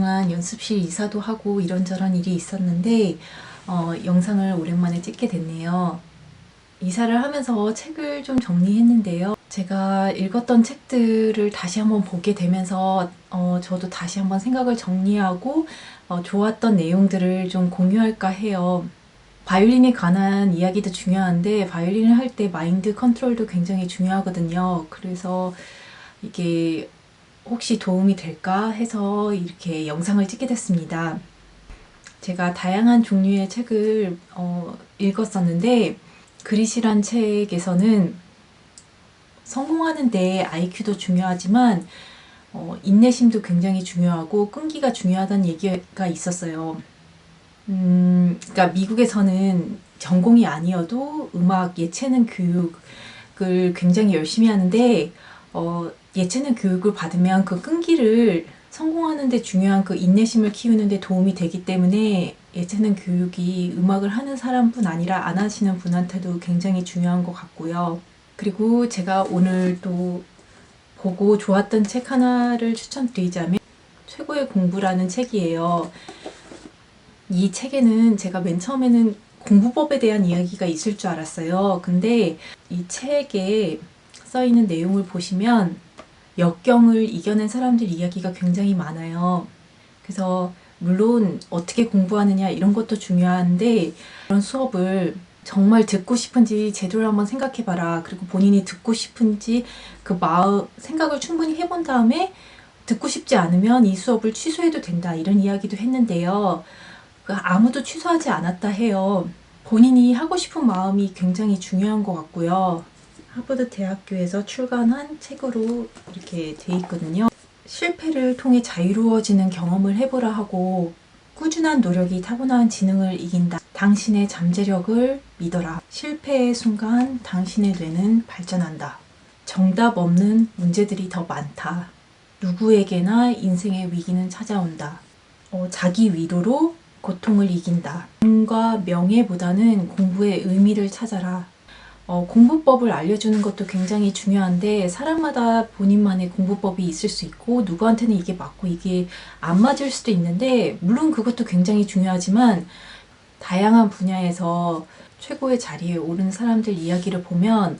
연습실 이사도 하고 이런저런 일이 있었는데 영상을 오랜만에 찍게 됐네요. 이사를 하면서 책을 좀 정리했는데요. 제가 읽었던 책들을 다시 한번 보게 되면서 저도 다시 한번 생각을 정리하고 좋았던 내용들을 좀 공유할까 해요. 바이올린에 관한 이야기도 중요한데 바이올린을 할 때 마인드 컨트롤도 굉장히 중요하거든요. 그래서 이게 혹시 도움이 될까 해서 이렇게 영상을 찍게 됐습니다. 제가 다양한 종류의 책을 읽었었는데 그릿이란 책에서는 성공하는데 IQ도 중요하지만 인내심도 굉장히 중요하고 끈기가 중요하다는 얘기가 있었어요. 그러니까 미국에서는 전공이 아니어도 음악 예체능 교육을 굉장히 열심히 하는데 예체능 교육을 받으면 그 끈기를 성공하는 데 중요한 그 인내심을 키우는 데 도움이 되기 때문에 예체능 교육이 음악을 하는 사람뿐 아니라 안 하시는 분한테도 굉장히 중요한 것 같고요. 그리고 제가 오늘 또 보고 좋았던 책 하나를 추천드리자면 최고의 공부라는 책이에요. 이 책에는 제가 맨 처음에는 공부법에 대한 이야기가 있을 줄 알았어요. 근데 이 책에 써 있는 내용을 보시면 역경을 이겨낸 사람들 이야기가 굉장히 많아요. 그래서 물론 어떻게 공부하느냐 이런 것도 중요한데 이런 수업을 정말 듣고 싶은지 제대로 한번 생각해봐라. 그리고 본인이 듣고 싶은지 그 생각을 충분히 해본 다음에 듣고 싶지 않으면 이 수업을 취소해도 된다. 이런 이야기도 했는데요. 아무도 취소하지 않았다 해요. 본인이 하고 싶은 마음이 굉장히 중요한 것 같고요. 하버드 대학교에서 출간한 책으로 이렇게 돼 있거든요. 실패를 통해 자유로워지는 경험을 해보라 하고 꾸준한 노력이 타고난 지능을 이긴다. 당신의 잠재력을 믿어라. 실패의 순간 당신의 뇌는 발전한다. 정답 없는 문제들이 더 많다. 누구에게나 인생의 위기는 찾아온다. 자기 위로로 고통을 이긴다. 돈과 명예보다는 공부의 의미를 찾아라. 공부법을 알려주는 것도 굉장히 중요한데 사람마다 본인만의 공부법이 있을 수 있고 누구한테는 이게 맞고 이게 안 맞을 수도 있는데 물론 그것도 굉장히 중요하지만 다양한 분야에서 최고의 자리에 오른 사람들 이야기를 보면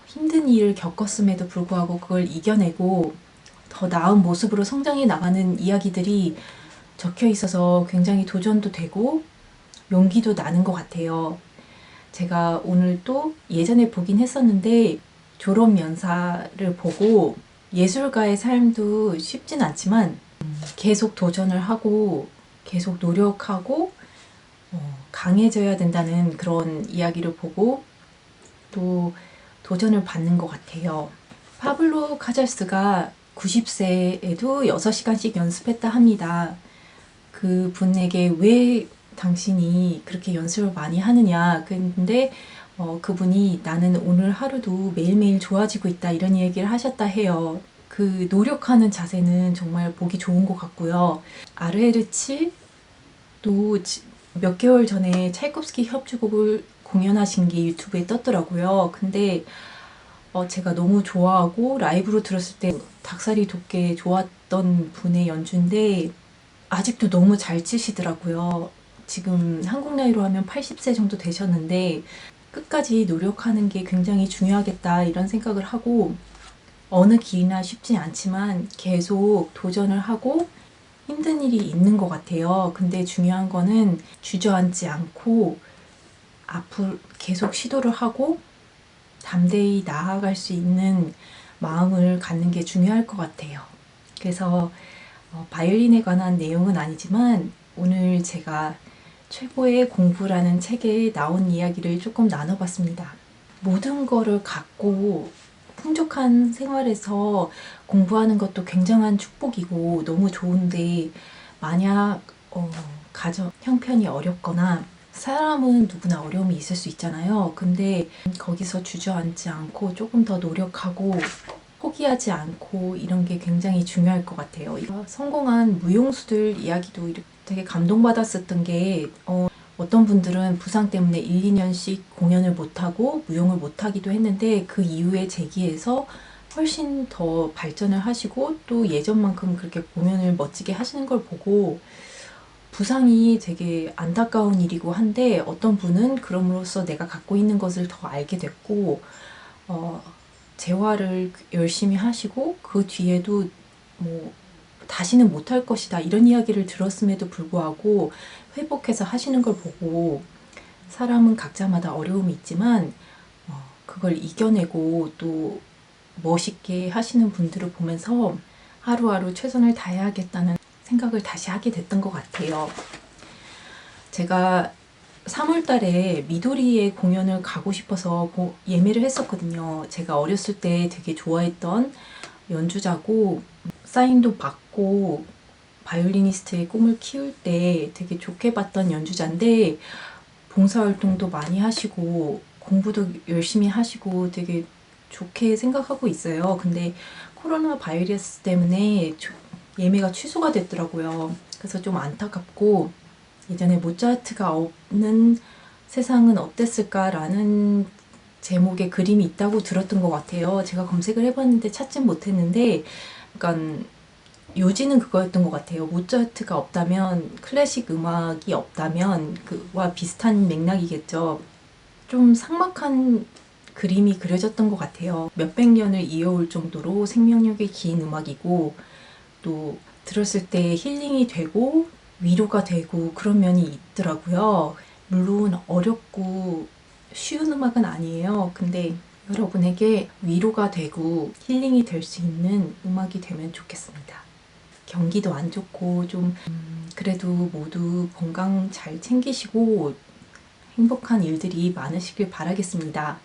힘든 일을 겪었음에도 불구하고 그걸 이겨내고 더 나은 모습으로 성장해 나가는 이야기들이 적혀 있어서 굉장히 도전도 되고 용기도 나는 것 같아요. 제가 오늘 또 예전에 보긴 했었는데 졸업연사를 보고 예술가의 삶도 쉽진 않지만 계속 도전을 하고 계속 노력하고 강해져야 된다는 그런 이야기를 보고 또 도전을 받는 것 같아요. 파블로 카잘스가 90세에도 6시간씩 연습했다 합니다. 그 분에게 왜 당신이 그렇게 연습을 많이 하느냐. 근데 그분이 나는 오늘 하루도 매일매일 좋아지고 있다 이런 얘기를 하셨다 해요. 그 노력하는 자세는 정말 보기 좋은 것 같고요. 아르헤르치도 몇 개월 전에 차이콥스키 협주곡을 공연하신 게 유튜브에 떴더라고요. 근데 제가 너무 좋아하고 라이브로 들었을 때 닭살이 돋게 좋았던 분의 연주인데 아직도 너무 잘 치시더라고요. 지금 한국 나이로 하면 80세 정도 되셨는데 끝까지 노력하는 게 굉장히 중요하겠다 이런 생각을 하고 어느 길이나 쉽지 않지만 계속 도전을 하고 힘든 일이 있는 것 같아요. 근데 중요한 거는 주저앉지 않고 앞으로 계속 시도를 하고 담대히 나아갈 수 있는 마음을 갖는 게 중요할 것 같아요. 그래서 바이올린에 관한 내용은 아니지만 오늘 제가 최고의 공부라는 책에 나온 이야기를 조금 나눠봤습니다. 모든 거를 갖고 풍족한 생활에서 공부하는 것도 굉장한 축복이고 너무 좋은데 만약 가정 형편이 어렵거나 사람은 누구나 어려움이 있을 수 있잖아요. 근데 거기서 주저앉지 않고 조금 더 노력하고 포기하지 않고 이런 게 굉장히 중요할 것 같아요. 성공한 무용수들 이야기도 되게 감동받았었던 게 어떤 분들은 부상 때문에 1, 2년씩 공연을 못하고 무용을 못하기도 했는데 그 이후에 재기해서 훨씬 더 발전을 하시고 또 예전만큼 그렇게 공연을 멋지게 하시는 걸 보고 부상이 되게 안타까운 일이고 한데 어떤 분은 그럼으로써 내가 갖고 있는 것을 더 알게 됐고 재활을 열심히 하시고 그 뒤에도 뭐 다시는 못할 것이다 이런 이야기를 들었음에도 불구하고 회복해서 하시는 걸 보고 사람은 각자마다 어려움이 있지만 그걸 이겨내고 또 멋있게 하시는 분들을 보면서 하루하루 최선을 다해야겠다는 생각을 다시 하게 됐던 것 같아요. 제가 3월 달에 미도리의 공연을 가고 싶어서 예매를 했었거든요. 제가 어렸을 때 되게 좋아했던 연주자고 사인도 받고 바이올리니스트의 꿈을 키울 때 되게 좋게 봤던 연주자인데 봉사활동도 많이 하시고 공부도 열심히 하시고 되게 좋게 생각하고 있어요. 근데 코로나 바이러스 때문에 예매가 취소가 됐더라고요. 그래서 좀 안타깝고 예전에 모차르트가 없는 세상은 어땠을까라는 제목의 그림이 있다고 들었던 것 같아요. 제가 검색을 해봤는데 찾진 못했는데 약간 요지는 그거였던 것 같아요. 모차르트가 없다면 클래식 음악이 없다면 그와 비슷한 맥락이겠죠. 좀 삭막한 그림이 그려졌던 것 같아요. 몇백 년을 이어올 정도로 생명력이 긴 음악이고 또 들었을 때 힐링이 되고 위로가 되고 그런 면이 있더라고요. 물론 어렵고 쉬운 음악은 아니에요. 근데 여러분에게 위로가 되고 힐링이 될 수 있는 음악이 되면 좋겠습니다. 경기도 안 좋고 좀 그래도 모두 건강 잘 챙기시고 행복한 일들이 많으시길 바라겠습니다.